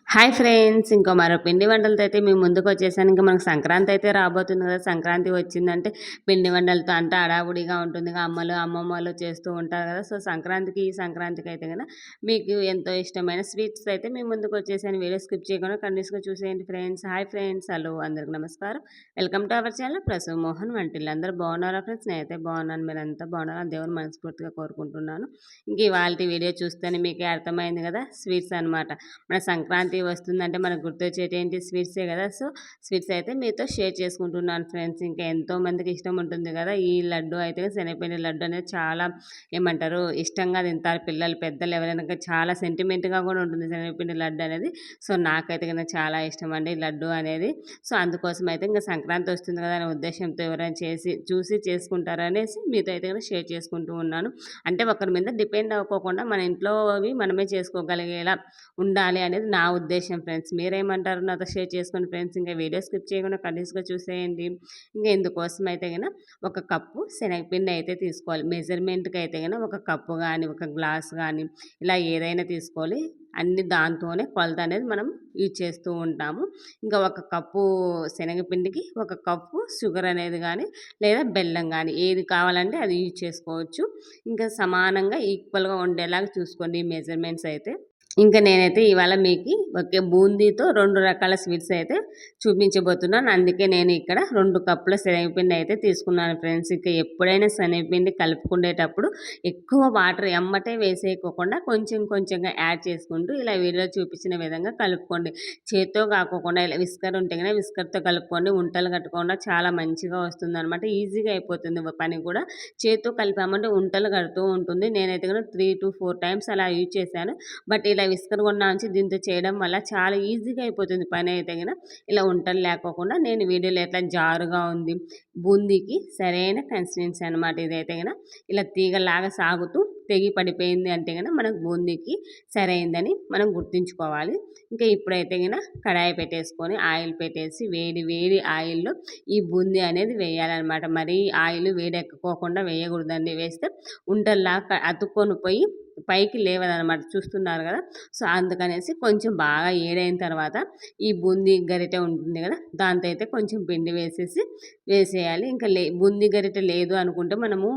Hi friends! ఇంకో మరో పిండి వంటలతో అయితే మీ ముందుకొచ్చేసాను. ఇంక మనకు సంక్రాంతి అయితే రాబోతుంది కదా! సంక్రాంతి వచ్చిందంటే పిండి వంటలతో అంతా హడావుడిగా ఉంటుంది. అమ్మలు, అమ్మమ్మలు చేస్తూ ఉంటారు కదా! సో, ఈ సంక్రాంతికి అయితే గన మీకు ఎంతో ఇష్టమైన స్వీట్స్ అయితే మీ ముందుకొచ్చేసాను. వీడియో స్కిప్ చేయకుండా కంటిన్యూస్‌గా చూసేయండి ఫ్రెండ్స్. Hi friends! హలో! అందరికి నమస్కారం. Welcome to our channel Prasav Mohan వంటిల్లు. అందరూ బాగున్నారా ఫ్రెండ్స్? నేనైతే బాగున్నాను. మీరంతా బాగున్నారా? దేవుని మనస్ఫూర్తిగా కోరుకుంటున్నాను. ఇంక ఇవాల్టి వీడియో చూస్తేనే మీకే అర్థమైంది కదా! స్వీట్స్ అనమాట. మన సంక్రాంతి వస్తుందంటే మనకు గుర్తొచ్చేటి ఏంటి స్వీట్సే కదా! సో, స్వీట్స్ అయితే మీతో షేర్ చేసుకుంటున్నాను ఫ్రెండ్స్. ఇంకా ఎంతో మందికి ఇష్టం ఉంటుంది కదా! ఈ లడ్డు అయితే శనగపిండి లడ్డు అనేది చాలా ఏమంటారు ఇష్టంగా తింటారు పిల్లలు, పెద్దలు ఎవరైనా చాలా సెంటిమెంట్‌గా కూడా ఉంటుంది శనగపిండి లడ్డు అనేది. సో, నాకైతే గనుక చాలా ఇష్టం అండి లడ్డు అనేది. సో, అందుకోసం అయితే ఇంక సంక్రాంతి వస్తుంది కదా అనే ఉద్దేశంతో ఎవరైనా చూసి చేసుకుంటారనేసి మీతో అయితే గనుక షేర్ చేసుకుంటూ ఉన్నాను. అంటే ఒకరి మీద డిపెండ్ అవ్వకోకుండా మన ఇంట్లో అవి మనమే చేసుకోగలిగేలా ఉండాలి అనేది నా ఉద్దేశం ఫ్రెండ్స్. మీరేమంటారు నాతో షేర్ చేసుకోండి ఫ్రెండ్స్. ఇంకా వీడియో స్కిప్ చేయకుండా కంటిన్యూస్‌గా చూసేయండి. ఇంకా ఇందుకోసం అయితే గన ఒక కప్పు శనగపిండి అయితే తీసుకోవాలి. మెజర్‌మెంట్‌కి అయితే గన ఒక కప్పు గాని, ఒక గ్లాస్ గాని ఇలా ఏదైనా తీసుకోవాలి. అన్ని దాంతోనే కొలత అనేది మనం యూజ్ చేస్తూ ఉంటాము. ఇంకా ఒక కప్పు శనగపిండికి ఒక కప్పు షుగర్ అనేది గాని లేదా బెల్లం గాని ఏది కావాలంటే అది యూజ్ చేసుకోవచ్చు. ఇంకా సమానంగా ఈక్వల్‌గా ఉండేలాగా చూసుకోండి ఈ మెజర్‌మెంట్స్ అయితే. ఇంకా నేనైతే ఇవాళ మీకి ఒకే బూందీతో 2 రకాల స్వీట్స్ అయితే చూపించబోతున్నాను. అందుకే నేను ఇక్కడ 2 కప్పుల శనగపిండి అయితే తీసుకున్నాను ఫ్రెండ్స్. ఇక ఎప్పుడైనా శనగపిండి కలుపుకునేటప్పుడు ఎక్కువ వాటర్ ఎమ్మటే వేసేయకోకుండా కొంచెం కొంచెంగా యాడ్ చేసుకుంటూ ఇలా వీడియోలో చూపించిన విధంగా కలుపుకోండి. చేత్తో కాకోకుండా ఇలా విస్కర్ ఉంటే కనుక విస్కర్‌తో కలుపుకోండి. ఉంటలు కట్టకుండా చాలా మంచిగా వస్తుందనమాట. ఈజీగా అయిపోతుంది పని కూడా. చేత్తో కలిపామంటే ఉంటలు కడుతూ ఉంటుంది. నేనైతే కనుక 3-4 టైమ్స్ అలా యూజ్ చేశాను. బట్ ఇలా విస్కర్ కొన్నా నుంచి దీంతో చేయడం వల్ల చాలా ఈజీగా అయిపోతుంది పని అయితే గన. ఇలా ఉంటలు లేకోకుండా నేను వీడియోలో ఎట్లా జారుగా ఉంది బూందీకి సరైన కన్సిస్టెన్సీ అనమాట ఇదైతే గన. ఇలా తీగలాగా సాగుతూ తెగి పడిపోయింది అంటే గన మనకు బూందీకి సరైందని మనం గుర్తుంచుకోవాలి. ఇంకా ఇప్పుడైతే గన కడాయి పెట్టేసుకొని ఆయిల్ పెట్టేసి వేడి వేడి ఆయిల్లో ఈ బూందీ అనేది వేయాలన్నమాట. మరీ ఆయిల్ వేడెక్కకోకుండా వేయకూడదండి. వేస్తే ఉంటల్లాగా అతుక్కొని పోయి పైకి లేవదనమాట. చూస్తున్నారు కదా! సో, అందుకనేసి కొంచెం బాగా ఏడైన తర్వాత ఈ బూందీ గరిటె ఉంటుంది కదా! దాంతో అయితే కొంచెం పిండి వేసేయాలి. ఇంకా బూందీ గరిటె లేదు అనుకుంటే మనము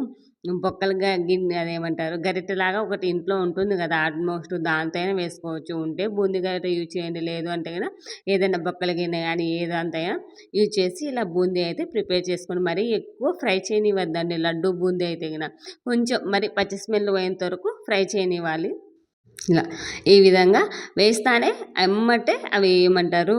బొక్కలుగా గిన్నె అదేమంటారు గరిటెలాగా ఒకటి ఇంట్లో ఉంటుంది కదా! ఆల్మోస్ట్ దాంతో అయినా వేసుకోవచ్చు. ఉంటే బూందీ గరిటె యూజ్ చేయండి. లేదు అంటే గన ఏదైనా బొక్కల గిన్నె గానీ ఏదంతా అయినా యూజ్ చేసి ఇలా బూందీ అయితే ప్రిపేర్ చేసుకోండి. మరీ ఎక్కువ ఫ్రై చేయనివ్వద్దండి లడ్డు బూందీ అయితే గన. కొంచెం మరి పచ్చి స్మెల్ పోయేంత వరకు ఫ్రై చేయనివ్వాలి. ఇలా ఈ విధంగా వేస్తానే ఎమ్మటే అవి ఏమంటారు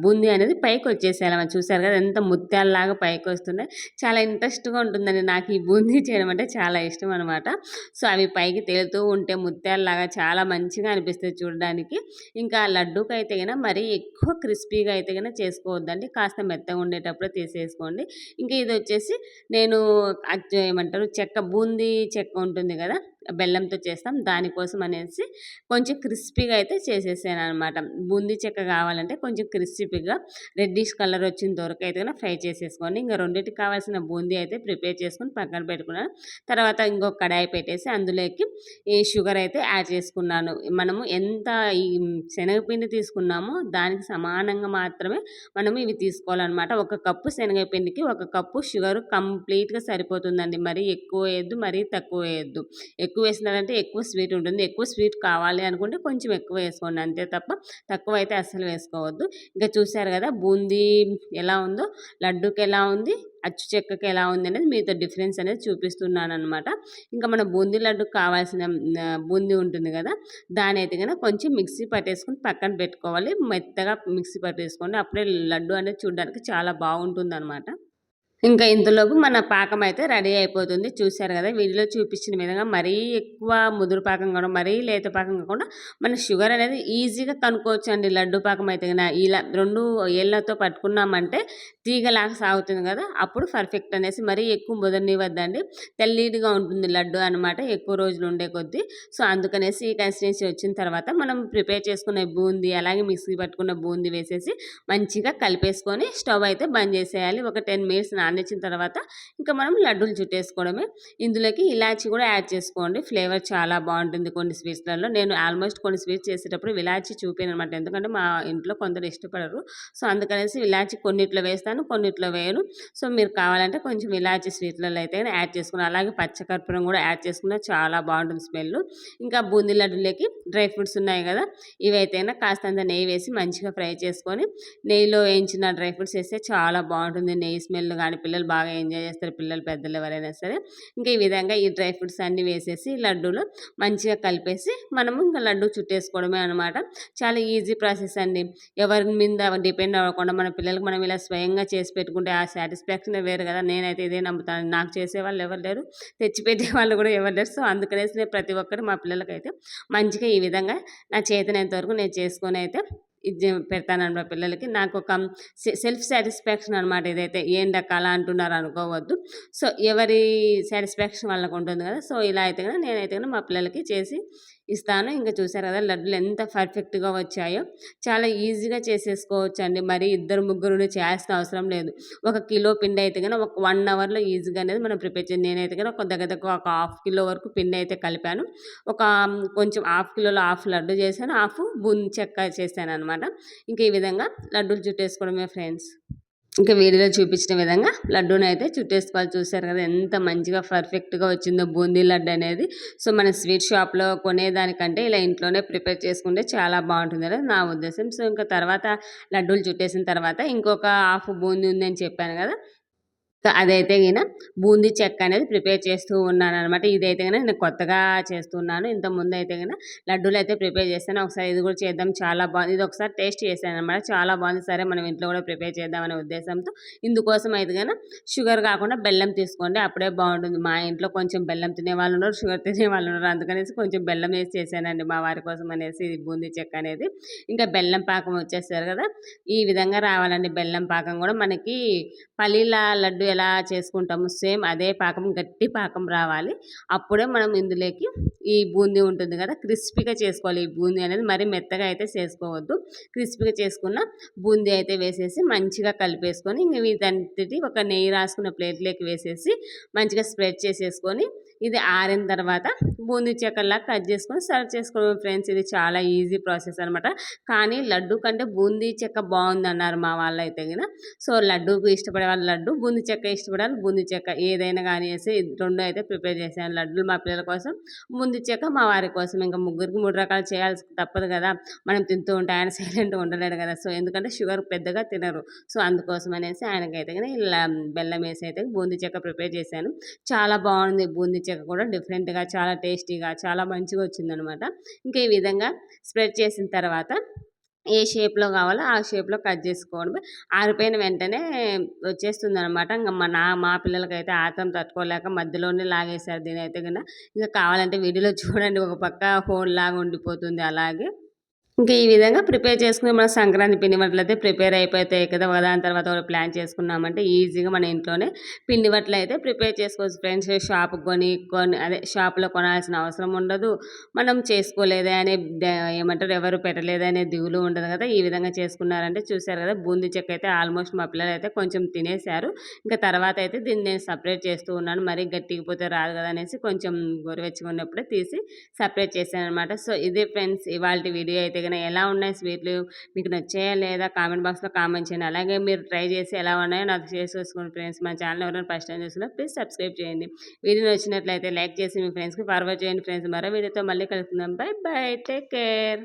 బూందీ అనేది పైకి వచ్చేసేయాలి. మనం చూసారు కదా ఎంత ముత్యాలలాగా పైకి వస్తున్నాయి. చాలా ఇంట్రెస్ట్‌గా ఉంటుందండి. నాకు ఈ బూందీ చేయడం అంటే చాలా ఇష్టం అనమాట. సో, అవి పైకి తేలుతూ ఉంటే ముత్యాలలాగా చాలా మంచిగా అనిపిస్తది చూడడానికి. ఇంకా లడ్డూకైతే గన మరీ ఎక్కువ క్రిస్పీగా అయితే గన చేసుకోవద్దండి. కాస్త మెత్తగా ఉండేటప్పుడే తీసేసుకోండి. ఇంకా ఇదొచ్చేసి నేను ఏమంటారు బూందీ చెక్క ఉంటుంది కదా! బెల్లంతో చేస్తాం. దానికోసం అనేసి కొంచెం క్రిస్పీగా అయితే చేసేసాననమాట. బూందీ చెక్క కావాలంటే కొంచెం క్రిస్పీగా రెడ్డిష్ కలర్ వచ్చేంత వరకు అయితే గన ఫ్రై చేసేసుకోండి. ఇంక రెండిటికి కావాల్సిన బూందీ అయితే ప్రిపేర్ చేసుకొని పక్కన పెట్టుకున్నాను. తర్వాత ఇంకొక కడాయి పెట్టేసి అందులోకి ఈ షుగర్ అయితే యాడ్ చేసుకున్నాను. మనము ఎంత ఈ శనగపిండి తీసుకున్నామో దానికి సమానంగా మాత్రమే మనం ఇవి తీసుకోవాలన్నమాట. ఒక కప్పు శనగపిండికి ఒక కప్పు షుగర్ కంప్లీట్‌గా సరిపోతుందండి. మరీ ఎక్కువ వేయొద్దు, మరీ తక్కువ వేయొద్దు. ఎక్కువ వేసినారంటే ఎక్కువ స్వీట్ ఉంటుంది. ఎక్కువ స్వీట్ కావాలి అనుకుంటే కొంచెం ఎక్కువ వేసుకోండి అంతే తప్ప తక్కువ అయితే అస్సలు వేసుకోవద్దు. ఇంకా చూసారు కదా బూందీ ఎలా ఉందో, లడ్డూకి ఎలా ఉంది, అచ్చు చెక్కకి ఎలా ఉంది అనేది మీతో డిఫరెన్స్ అనేది చూపిస్తున్నాననమాట. ఇంకా మన బూందీ లడ్డుకి కావాల్సిన బూందీ ఉంటుంది కదా! దానైతే గనక కొంచెం మిక్సీ పట్టేసుకొని పక్కన పెట్టుకోవాలి. మెత్తగా మిక్సీ పట్టేసుకోండి. అప్పుడే లడ్డు అనేది చూడడానికి చాలా బాగుంటుందనమాట. ఇంకా ఇంతలోపు మన పాకం అయితే రెడీ అయిపోతుంది. చూసారు కదా! వీడియోలో చూపించిన విధంగా మరీ ఎక్కువ ముదురు పాకం కాకుండా, మరీ లేత పాకం కాకుండా మన షుగర్ అనేది ఈజీగా కనుక్కోవచ్చండి. లడ్డు పాకం అయితే గన ఇలా 2 ఏళ్ళతో పట్టుకున్నామంటే తీగలాగా సాగుతుంది కదా! అప్పుడు పర్ఫెక్ట్ అనేసి మరీ ఎక్కువ ముదరనివ్వద్దండి. తెల్లీడిగా ఉంటుంది లడ్డు అనమాట ఎక్కువ రోజులు ఉండే కొద్దీ. సో, అందుకనేసి ఈ కన్సిస్టెన్సీ వచ్చిన తర్వాత మనం ప్రిపేర్ చేసుకునే బూందీ అలాగే మిక్సీ పట్టుకున్న బూందీ వేసేసి మంచిగా కలిపేసుకొని స్టవ్ అయితే బంద్ చేసేయాలి. ఒక 10 మినిట్స్ సన్నించిన తర్వాత ఇంకా మనం లడ్డూలు చుట్టేసుకోవడమే. ఇందులోకి ఇలాచి కూడా యాడ్ చేసుకోండి. ఫ్లేవర్ చాలా బాగుంటుంది కొన్ని స్వీట్స్లలో. నేను ఆల్మోస్ట్ కొన్ని స్వీట్స్ చేసేటప్పుడు ఇలాచి చూపానమాట. ఎందుకంటే మా ఇంట్లో కొందరు ఇష్టపడరు. సో అందుకనేసి ఇలాచి కొన్నిట్లో వేస్తాను, కొన్నిట్లో వేయను. సో మీరు కావాలంటే కొంచెం ఇలాచి స్వీట్లలో అయితే యాడ్ చేసుకున్నాను. అలాగే పచ్చకర్పూరం కూడా యాడ్ చేసుకున్నా చాలా బాగుంటుంది స్మెల్. ఇంకా బూందీ లడ్డూలకి డ్రై ఫ్రూట్స్ ఉన్నాయి కదా, ఇవైతేనా కాస్తంత నెయ్యి వేసి మంచిగా ఫ్రై చేసుకొని నెయ్యిలో వేయించిన డ్రై ఫ్రూట్స్ వేస్తే చాలా బాగుంటుంది. నెయ్యి స్మెల్ కానీ పిల్లలు బాగా ఎంజాయ్ చేస్తారు, పిల్లలు పెద్దలు ఎవరైనా సరే. ఇంకా ఈ విధంగా ఈ డ్రై ఫ్రూట్స్ అన్నీ వేసేసి లడ్డూలో మంచిగా కలిపేసి మనము ఇంకా లడ్డు చుట్టేసుకోవడమే అనమాట. చాలా ఈజీ ప్రాసెస్ అండి. ఎవరి మీద డిపెండ్ అవ్వకుండా మన పిల్లలకు మనం ఇలా స్వయంగా చేసి పెట్టుకుంటే ఆ సాటిస్ఫాక్షన్ వేరు కదా. నేనైతే ఇదే నమ్ముతాను. నాకు చేసేవాళ్ళు ఎవరు లేరు, తెచ్చిపెట్టే వాళ్ళు కూడా ఎవరు లేరు. సో అందుకనేసి నేను ప్రతి ఒక్కరు మా పిల్లలకైతే మంచిగా ఈ విధంగా నా చేతనంత వరకు నేను చేసుకొని అయితే ఇది పెడతానన్నమాట పిల్లలకి. నాకు ఒక సెల్ఫ్ సాటిస్ఫాక్షన్ అనమాట ఇదైతే. ఏంటక్క అలా అంటున్నారు అనుకోవద్దు. సో ఎవరి సాటిస్ఫాక్షన్ వాళ్ళకు ఉంటుంది కదా. సో ఇలా అయితే కనుక నేనైతే కనుక మా పిల్లలకి చేసి ఇస్తాను. ఇంకా చూసారు కదా లడ్డూలు ఎంత పర్ఫెక్ట్గా వచ్చాయో. చాలా ఈజీగా చేసేసుకోవచ్చు అండి. మరి ఇద్దరు ముగ్గురు చేయాల్సిన అవసరం లేదు. ఒక కిలో పిండి అయితే కనుక ఒక 1 అవర్లో ఈజీగా అనేది మనం ప్రిపేర్ చేయాలి. నేనైతే కనుక ఒక దగ్గర దగ్గర ఒక హాఫ్ కిలో వరకు పిండి అయితే కలిపాను. ఒక కొంచెం హాఫ్ కిలోలో హాఫ్ లడ్డు చేశాను, హాఫ్ బూందీ చెక్క చేశాను అనమాట. ఇంకా ఈ విధంగా లడ్డూలు చుట్టేసుకోవడమే ఫ్రెండ్స్. ఇంకా వీడియోలో చూపించిన విధంగా లడ్డూని అయితే చుట్టేసుకోవాలి. చూసారు కదా ఎంత మంచిగా పర్ఫెక్ట్గా వచ్చిందో బూందీ లడ్డు అనేది. సో మన స్వీట్ షాప్లో కొనేదానికంటే ఇలా ఇంట్లోనే ప్రిపేర్ చేసుకుంటే చాలా బాగుంటుంది అనేది నా ఉద్దేశం. సో ఇంకా తర్వాత లడ్డూలు చుట్టేసిన తర్వాత ఇంకొక హాఫ్ బూందీ ఉందని చెప్పాను కదా, అదైతే గిన బూందీ చెక్క అనేది ప్రిపేర్ చేస్తూ ఉన్నాననమాట. ఇదైతే గన నేను కొత్తగా చేస్తున్నాను. ఇంతకుముందయితే గన లడ్డూలయితే ప్రిపేర్ చేశాను. ఒకసారి ఇది కూడా చేద్దాం, చాలా బాగుంది. ఇది ఒకసారి టేస్ట్ చేశాననమాట. చాలా బాగుంది. సరే మనం ఇంట్లో కూడా ప్రిపేర్ చేద్దామనే ఉద్దేశంతో ఇందుకోసం అయితే గన షుగర్ కాకుండా బెల్లం తీసుకోండి, అప్పుడే బాగుంటుంది. మా ఇంట్లో కొంచెం బెల్లం తినే వాళ్ళు ఉన్నారు, షుగర్ తినే వాళ్ళు ఉన్నారు. అందుకనేసి కొంచెం బెల్లం వేసి చేశానండి మా వారి కోసం అనేసి బూందీ చెక్క అనేది. ఇంకా బెల్లం పాకం వచ్చేసారు కదా, ఈ విధంగా రావాలండి. బెల్లం పాకం కూడా మనకి పల్లీల లడ్డు ఎలా చేసుకుంటామో సేమ్ అదే పాకం, గట్టి పాకం రావాలి. అప్పుడే మనం ఇందులోకి ఈ బూందీ ఉంటుంది కదా క్రిస్పీగా చేసుకోవాలి. ఈ బూందీ అనేది మరీ మెత్తగా అయితే చేసుకోవద్దు. క్రిస్పీగా చేసుకున్న బూందీ అయితే వేసేసి మంచిగా కలిపేసుకొని ఇంక వీటన్నిటి ఒక నెయ్యి రాసుకున్న ప్లేట్లోకి వేసేసి మంచిగా స్ప్రెడ్ చేసేసుకొని ఇది ఆరిన తర్వాత బూందీ చెక్కల్లా కట్ చేసుకొని సర్వ్ చేసుకోవడం ఫ్రెండ్స్. ఇది చాలా ఈజీ ప్రాసెస్ అనమాట. కానీ లడ్డు కంటే బూందీ చెక్క బాగుందన్నారు మా వాళ్ళు అయితే గిన. సో లడ్డూకి ఇష్టపడే వాళ్ళు లడ్డు, బూందీ చెక్క ఇష్టపడాలి బూందీ చెక్క, ఏదైనా కానీ వేసి రెండు అయితే ప్రిపేర్ చేశాను. లడ్డూలు మా పిల్లల కోసం, బూందీ చెక్క మా వారి కోసం. ఇంకా ముగ్గురికి 3 రకాలు చేయాల్సి తప్పదు కదా, మనం తింటూ ఉంటే ఆయన సైలెంట్గా ఉండలేడు కదా. సో ఎందుకంటే షుగర్ పెద్దగా తినరు. సో అందుకోసం అనేసి ఆయనకైతే కానీ ఇలా బెల్లం వేసి అయితే బూందీ చెక్క ప్రిపేర్ చేశాను. చాలా బాగుంది బూందీ చెక్క కూడా, డిఫరెంట్గా చాలా టేస్టీగా చాలా మంచిగా వచ్చిందనమాట. ఇంకా ఈ విధంగా స్ప్రెడ్ చేసిన తర్వాత ఏ షేప్లో కావాలో ఆ షేప్లో కట్ చేసుకోవడమే. ఆరిపోయిన వెంటనే వచ్చేస్తుంది అనమాట. ఇంకా మా పిల్లలకైతే ఆత్రం తట్టుకోలేక మధ్యలోనే లాగేశారు దీనైతే కన్నా. ఇంకా కావాలంటే వీడియోలో చూడండి, ఒక పక్క హోల్ లాగా ఉండిపోతుంది అలాగే. ఇంకా ఈ విధంగా ప్రిపేర్ చేసుకుని మన సంక్రాంతి పిండి వంటలు అయితే ప్రిపేర్ అయిపోతాయి కదా. ఒకదాని తర్వాత ఒకటి ప్లాన్ చేసుకున్నామంటే ఈజీగా మన ఇంట్లోనే పిండి వంటలు అయితే ప్రిపేర్ చేసుకోవచ్చు ఫ్రెండ్స్. షాప్కి కొని అదే షాప్లో కొనాల్సిన అవసరం ఉండదు. మనం చేసుకోలేదే అనే ఏమంటారు ఎవరు పెట్టలేదే అనే దిగులు ఉండదు కదా. ఈ విధంగా చేసుకున్నారంటే చూసారు కదా, బూందీ చెక్క అయితే ఆల్మోస్ట్ మా పిల్లలు అయితే కొంచెం తినేశారు. ఇంకా తర్వాత అయితే దీన్ని నేను సపరేట్ చేస్తూ ఉన్నాను. మరీ గట్టిగా పోతే రాదు కదా అనేసి కొంచెం గోరువెచ్చగా ఉన్నప్పుడే తీసి సపరేట్ చేశాను అనమాట. సో ఇదే ఫ్రెండ్స్ ఇవాళ వీడియో అయితే కనుక. ఎలా ఉన్నాయి స్వీట్లు, మీకు నచ్చాయా లేదా కామెంట్ బాక్స్లో కామెంట్ చేయండి. అలాగే మీరు ట్రై చేసి ఎలా ఉన్నాయో నాకు షేర్ చేసుకోండి ఫ్రెండ్స్. మన ఛానల్ ఎవరైనా ఫస్ట్ టైం చూస్తున్నా ప్లీజ్ సబ్స్క్రైబ్ చేయండి. వీడియో నచ్చినట్లయితే లైక్ చేసి మీ ఫ్రెండ్స్కి ఫార్వర్డ్ చేయండి ఫ్రెండ్స్. మరో వీడియోతో మళ్ళీ కలుసుకుందాం. By by, take care.